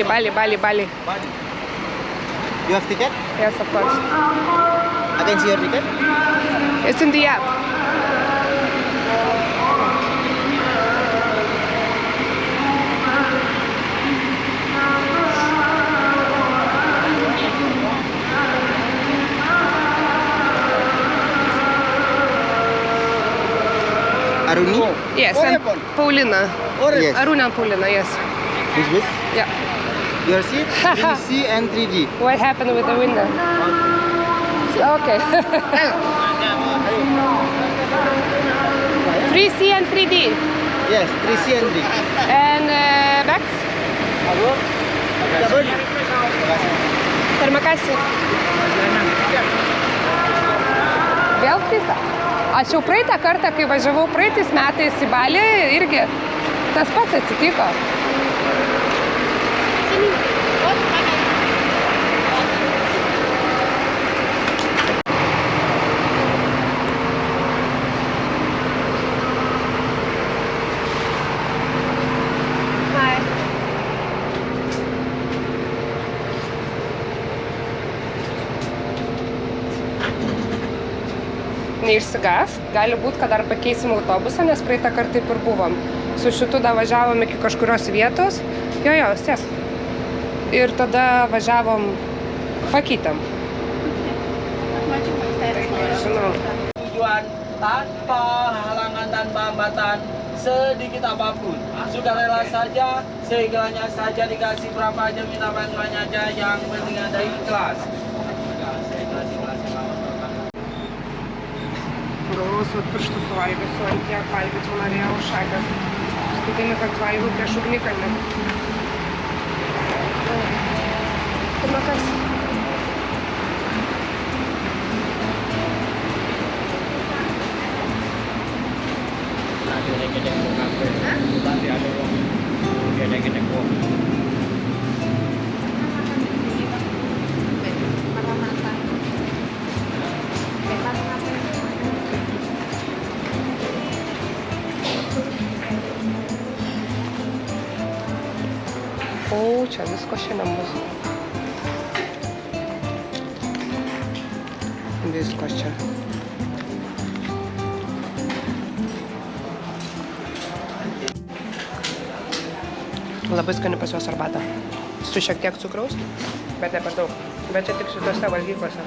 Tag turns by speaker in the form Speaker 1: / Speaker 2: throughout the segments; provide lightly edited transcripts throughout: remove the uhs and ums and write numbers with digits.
Speaker 1: Bali.
Speaker 2: Bali.
Speaker 3: Bali. You have ticket?
Speaker 2: Yes, of course.
Speaker 3: I can see your ticket.
Speaker 2: It's in the app.
Speaker 3: Aruni?
Speaker 2: Yes, and Paulina.
Speaker 3: Yes.
Speaker 2: Aruna and Paulina, yes.
Speaker 3: Which bus?
Speaker 2: Yeah.
Speaker 3: Your seat? 3C and 3D.
Speaker 2: What happened with the window? Okay. 3C and 3D.
Speaker 3: Yes, 3C and 3.
Speaker 2: And backs? Terima kasih. Vėl krista. Aš jau praeitą kartą, kai važiavau praeitais metais į Balį, irgi tas pats atsitiko. Neišsigąs, gali būt, kad dar pakeisim autobusą, nes praeitą kartą taip ir buvom. Su šitu dar važiavom iki kažkurios vietos. Jo, sties. Ir tada važiavom, pakeitėm. Žinau.
Speaker 4: Tujuan tanpa halangan, tanpa hambatan, sedikit apapun. Sukarela saja, segalanya saja dikasih berapa aja, minta bantuannya aja, yang penting ada ikhlas.
Speaker 2: Galvos vat pirštų suvalgysiu, ant tiek valgyti norėjau šakės. Paskutinį kartą valgiau prieš ugnikalnį. Pirmą kartą. O, čia visko šiandien bus. Viskas čia. Labai skani pas juos arbata. Su šiek tiek cukraus, bet ne per daug. Bet čia tik šitose valgyklose.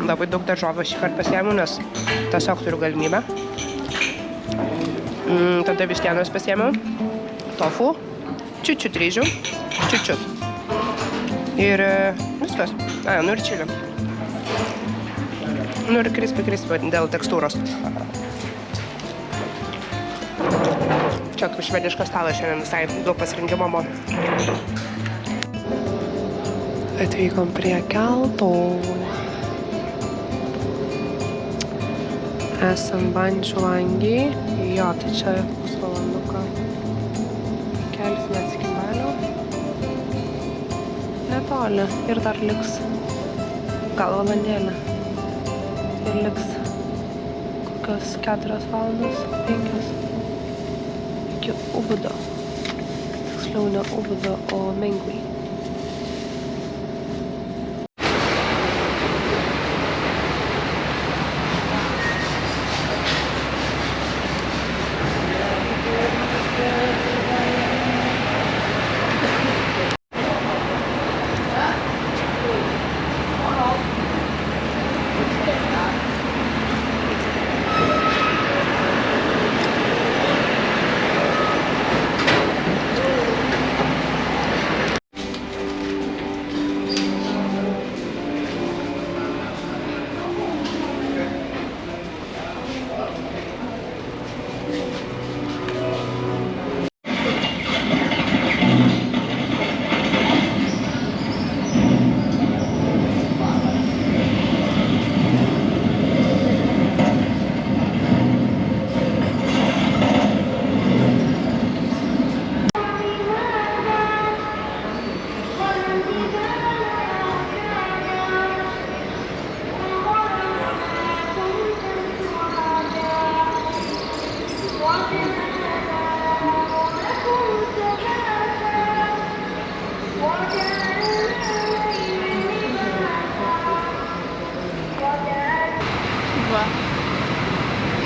Speaker 2: Labai daug daržovių šį kartą pasiėmiau, nes tiesiog turiu galimybę. Tada vištienos pasiėmiau. Tofu. Čiut-čiut ryžių, čiut-čiut. Ir viskas. Nu ir čili. Nu ir crispy dėl tekstūros. Čia švediškas stalas šiandien visai daug pasirinkimo buvo. Atvykom prie kelto. Esam Bandžiulangi. Jo, tai čia pusvalanduką. Kelsimės iki Balio. Netoli. Ir dar liks gal valandėlę. Ir liks kokios 4 valandos, 5 iki Ubudo. Tiksliau ne Ubudo, o Mengui.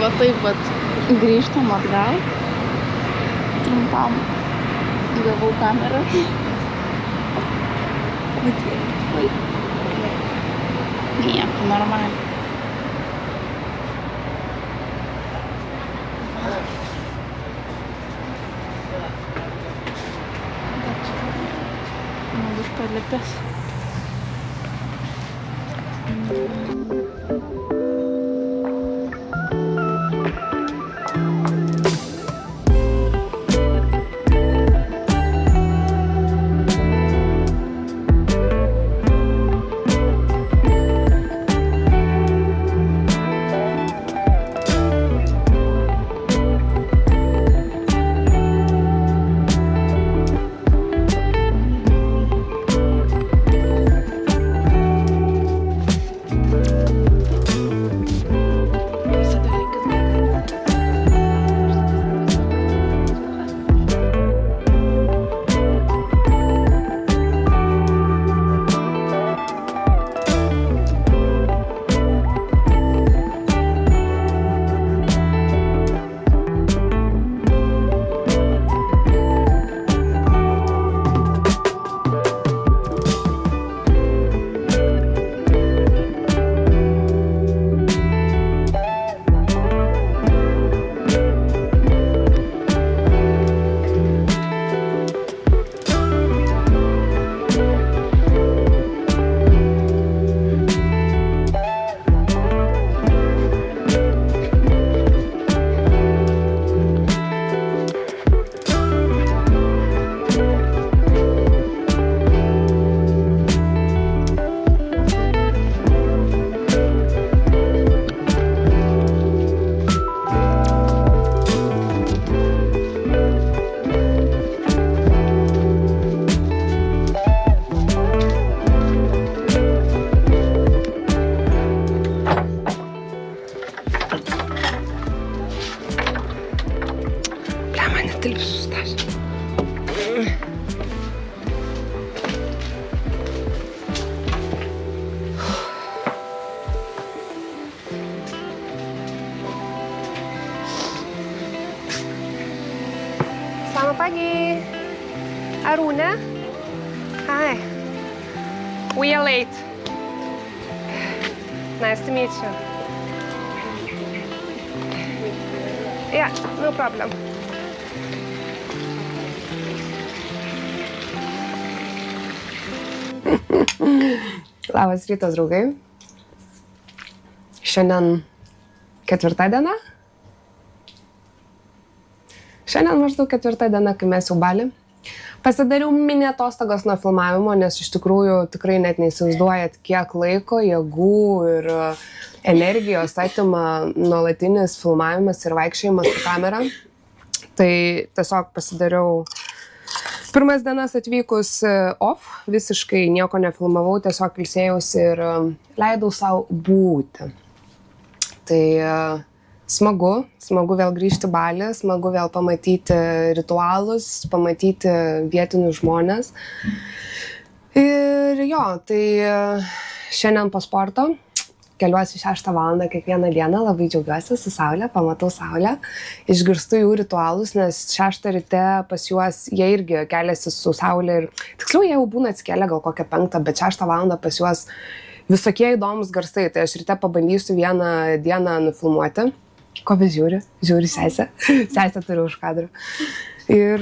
Speaker 1: Va taip vat grįžtam atgal. Trumpam gavau kamerą. Nieko, normaliai. Žmogus palipęs.
Speaker 2: Selamat pagi. Aruna. Hi. We are late. Nice to meet you. Yeah, no problem. Labas rytas, draugai. Šiandien ketvirta diena. Šiandien maždaug ketvirta diena, kai mes jau Bali. Pasidariau mini atostogas nuo filmavimo, nes iš tikrųjų tikrai net neįsivaizduojat, kiek laiko, jėgų ir energijos atima nuolatinis filmavimas ir vaikščiojimas su kamera. Tai tiesiog pasidariau pirmas dienas atvykus off, visiškai nieko nefilmavau, tiesiog ilsėjausi ir leidau savo būti. Tai smagu vėl grįžti į Balį, smagu vėl pamatyti ritualus, pamatyti vietinius žmones. Ir jo, tai šiandien po sporto keliuosi 6 valandą kiekvieną dieną, labai džiaugiuosi su saulė, pamatau saulę, išgirstu jų ritualus, nes 6 ryte pas juos jie irgi keliasi su saulė ir tiksliau jie jau būna atsikėlę gal kokią 5, bet 6 valandą pas juos visokie įdomus garsai, tai aš ryte pabandysiu vieną dieną nufilmuoti. Ko vis žiūri sesę, sesę turiu už kadrą. Ir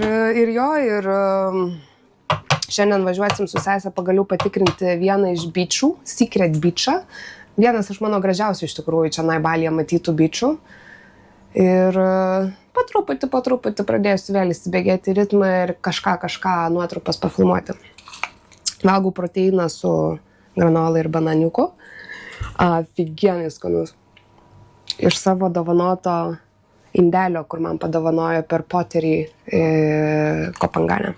Speaker 2: šiandien važiuosim su sesę pagaliau patikrinti vieną iš beachų, Secret Beachą. Vienas iš mano gražiausių iš tikrųjų čia Balyje matytų beachų. Ir po truputį pradėsiu vėl įsibėgėti ritmą ir kažką nuotrupas pafilmuoti. Valgau proteiną su granola ir bananiuku. Afigienai skanus. Iš savo dovanoto indelio, kur man padovanojo per poterį Kopangane.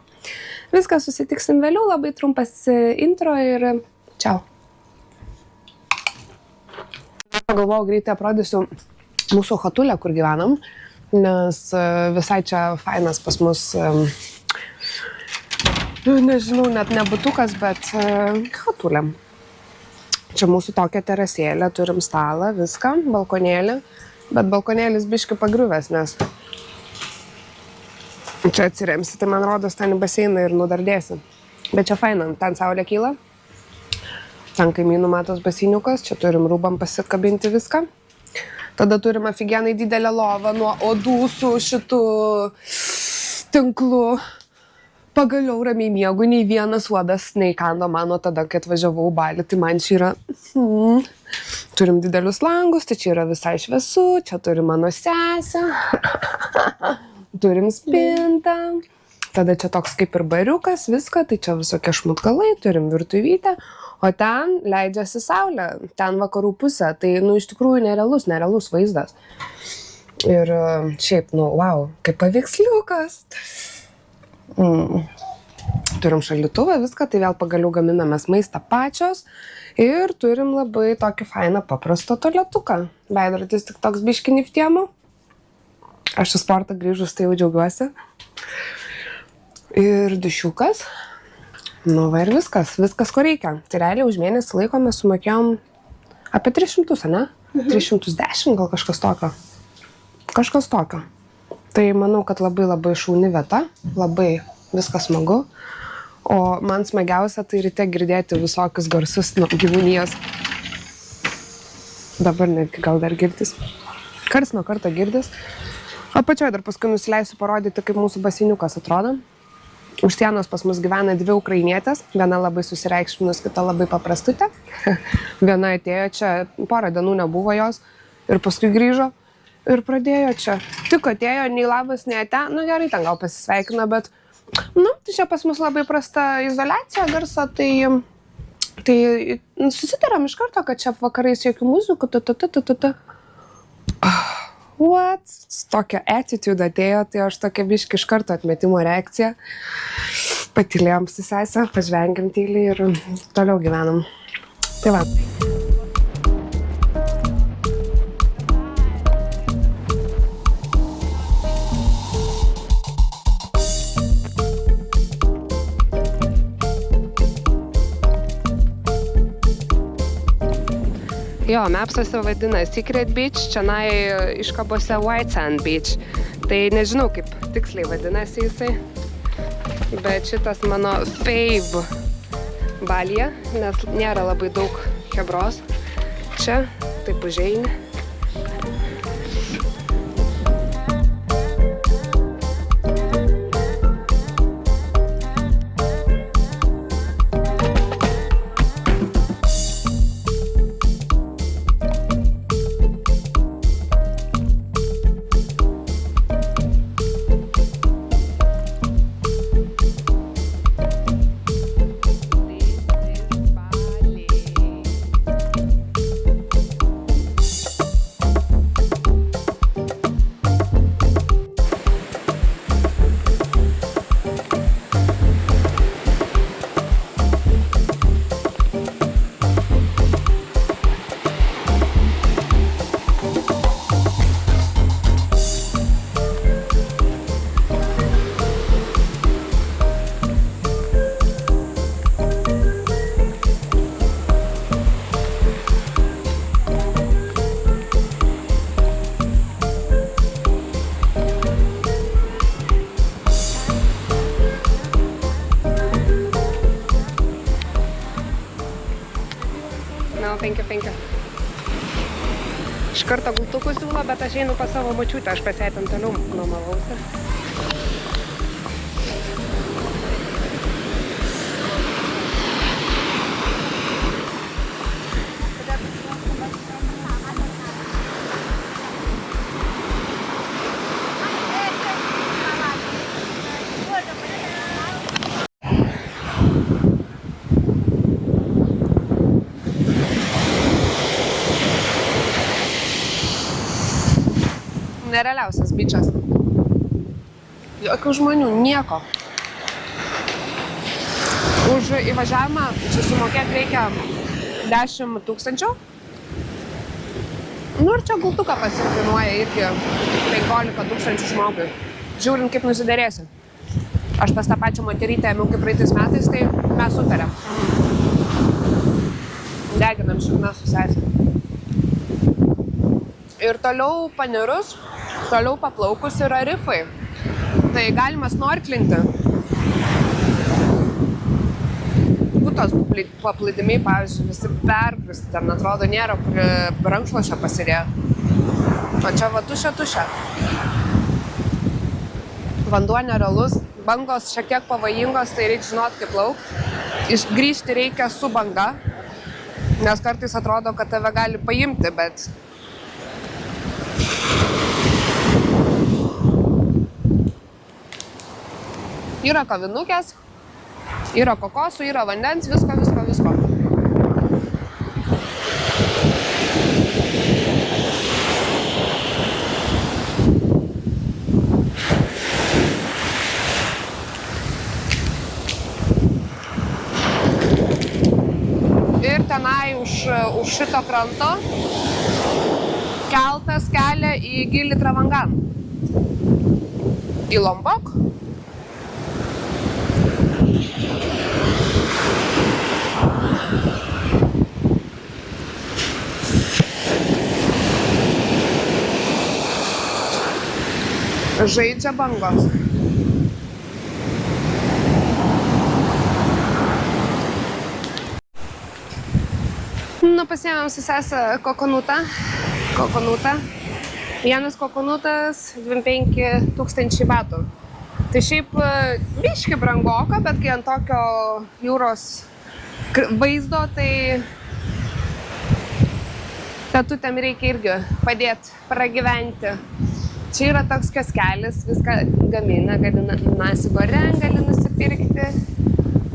Speaker 2: Viską susitiksim vėliau, labai trumpas intro ir čiau. Pagalvojau, greitai aprodysiu mūsų hotulę, kur gyvenam, nes visai čia fainas pas mus, nežinau, net ne butukas, bet hotulė. Čia mūsų tokia terasėlė, turim stalą, viską, balkonėlį, bet balkonėlis biški pagriuvęs, nes čia atsiremsi, tai man rodos ten į baseiną ir nudardėsi. Bet čia faina, ten saulė kyla, ten kaimynų matos baseiniukas, čia turim rūbam pasikabinti viską. Tada turim afigenai didelę lovą nuo odų su šitu tinklu. Pagaliau ramiai miegu, nei vienas uodas neįkando mano tada, kai atvažiavau į Balį, tai man čia yra... Turim didelius langus, tai čia yra visai šviesu, čia turim mano sesę, turim spintą, tada čia toks kaip ir bariukas, viską, tai čia visokie šmutkalai, turim virtuvytę, o ten leidžiasi saulė, ten vakarų pusė, tai, iš tikrųjų nerealus vaizdas. Ir šiaip, wow, kaip paveiksliukas. Turim šaldytuvą, viską, tai vėl pagaliau gaminamės maistą pačios ir turim labai tokį fainą paprastą tualetuką. Veidrodis tik toks biški niftiemų. Aš į sportą grįžus, tai jau džiaugiuosi. Ir dušiukas. Va ir viskas, ko reikia. Tai realiai už mėnesį laiko mes sumokėjom apie 300, ne? 310 gal kažkas tokio. Kažkas tokio. Tai manau, kad labai šauni vieta, labai viskas smagu. O man smagiausia tai ryte girdėti visokius garsus gyvūnijos. Dabar netgi gal dar girdis. Karts nuo karto girdis. Apačioje dar paskui nusileisiu parodyti, kaip mūsų baseiniukas atrodo. Už sienos pas mus gyvena 2 ukrainietės. Viena labai susireikšminus, kita labai paprastutė. Viena atėjo čia, porą dienų nebuvo jos ir paskui grįžo. Ir pradėjo čia. Tik atėjo, nei labas, nei ate. Gerai, ten gal pasisveikino, bet... Tai čia pas mus labai prasta izoliacija garso, tai susitaram iš karto, kad čia vakarais jokių muzikų, What? Tokia attitude atėjo, tai aš tokia biški iš karto atmetimo reakcija. Patylėjom su sesę, pažvengiam tyliai ir toliau gyvenam. Tai va. Jo, mapsuose vadina Secret Beach, čianai iškabose White Sand Beach. Tai nežinau, kaip tiksliai vadinasi jisai. Bet šitas mano fave Balyje, nes nėra labai daug chebros. Čia taip užeini. Iš karto gultukų siūlo, bet aš einu pas savo močiutę, aš pas ją ten toliau nuomavausi. Nerealiausias bičas. Jokių žmonių, nieko. Už įvažiavimą čia sumokėti reikia 10 000. Ir čia gultuką pasikainuoja irgi 15 000 žmogui. Žiūrint, kaip nusiderėsi. Aš pas tą pačią moterytę ėmiau kaip praeitais metais, tai mes sutarėm. Deginam šikną su sesė. Ir toliau panirus, toliau paplaukus yra rifai. Tai galima snorklinti. Butos paplūdimiai, pavyzdžiui, visi perkristi, ten atrodo nėra kur rankšluošę pasidėjo. O čia va tušia. Vanduo nerealus, bangos šiek tiek pavojingos, tai reikia žinot, kaip plaukti. Grįžti reikia su banga, nes kartais atrodo, kad tave gali paimti, bet yra kavinukės, yra kokosų, yra vandens, visko. Ir tenai už šito kranto keltas kelia į Gili Travangan. Į Lombok. Žaidžia bangos. Pasiėmėm su sesę kokonutą. Vienas kokonutas 25 000 batų. Tai šiaip biški brangoka, bet kai ant tokio jūros vaizdo, tai tetutėm reikia irgi padėti pragyventi. Čia yra toks kioskelis, viską gamina, gali nasi goreng, gali nusipirkti,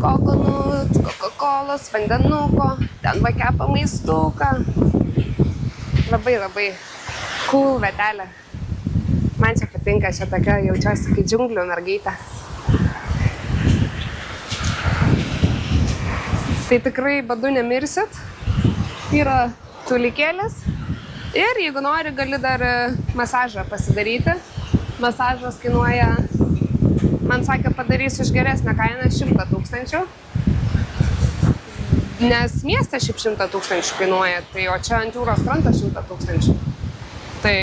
Speaker 2: kokonut, kokakolos, vandenuko, ten va kepa maistuką. Labai cool vietelė. Man čia patinka, čia tokia jaučiuosi kaip džiunglių mergaitė. Tai tikrai badu nemirsit. Yra tulikėlis. Ir jeigu nori, gali dar masažą pasidaryti. Masažas kainuoja, man sakė, padarysiu už geresnę kainą 100 000. Nes mieste šiaip 100 000 kainuoja, tai, o čia ant jūros kranto 100 000. Tai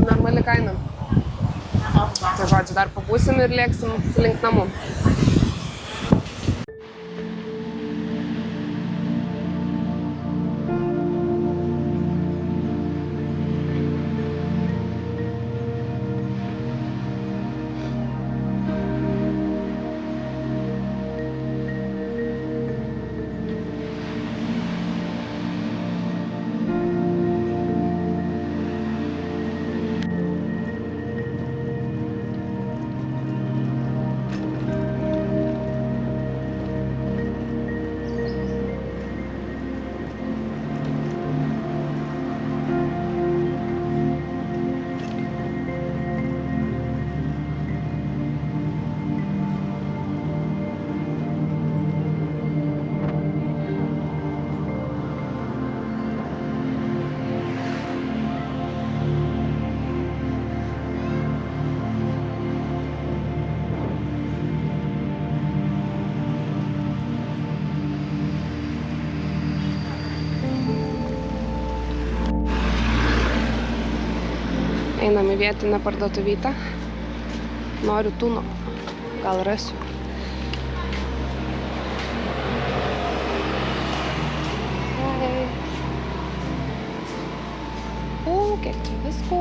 Speaker 2: normali kaina. Tai žodžiu, dar pabūsim ir lėksim link namų. Einam į vietinę parduotuvytę. Noriu tuno. Gal rasiu. O, kiek čia visko.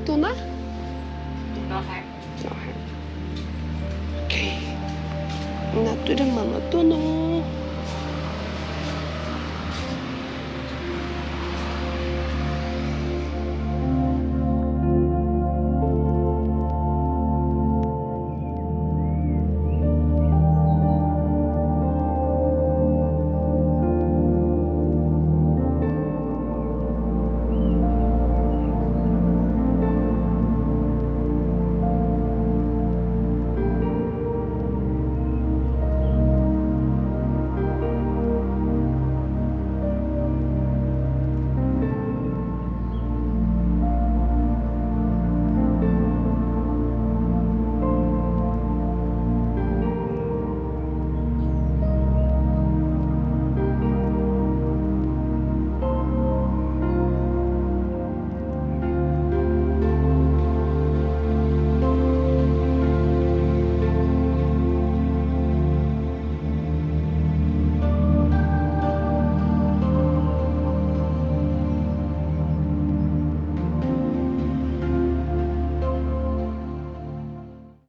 Speaker 2: Tuna? No hay. Okay. Neturi mano tuno.